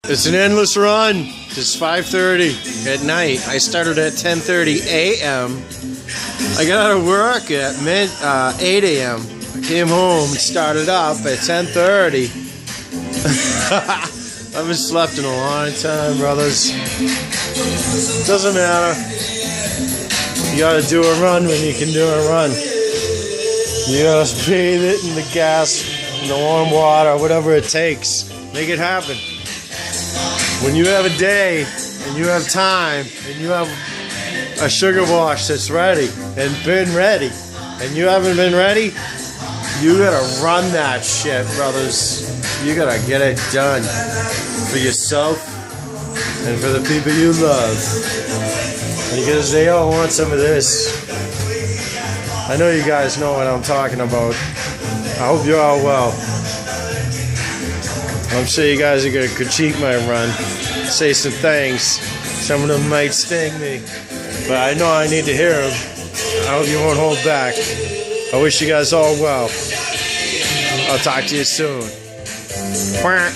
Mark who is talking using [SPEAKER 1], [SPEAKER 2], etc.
[SPEAKER 1] It's an endless run. It's 5:30 at night. I started at 10:30 a.m. I got out of work at 8 a.m. I came home and started up at 10:30. I haven't slept in a long time, brothers. Doesn't matter. You gotta do a run when you can do a run. You gotta bathe it in the gas, in the warm water, whatever it takes. Make it happen. When you have a day and you have time and you have a sugar wash that's ready and been ready and you haven't been ready, you gotta run that shit, brothers. You gotta get it done for yourself and for the people you love, because they all want some of this. I know you guys know what I'm talking about. I hope you're all well. I'm sure you guys are gonna critique my run, say some things. Some of them might sting me, but I know I need to hear them. I hope you won't hold back. I wish you guys all well. I'll talk to you soon. Quack.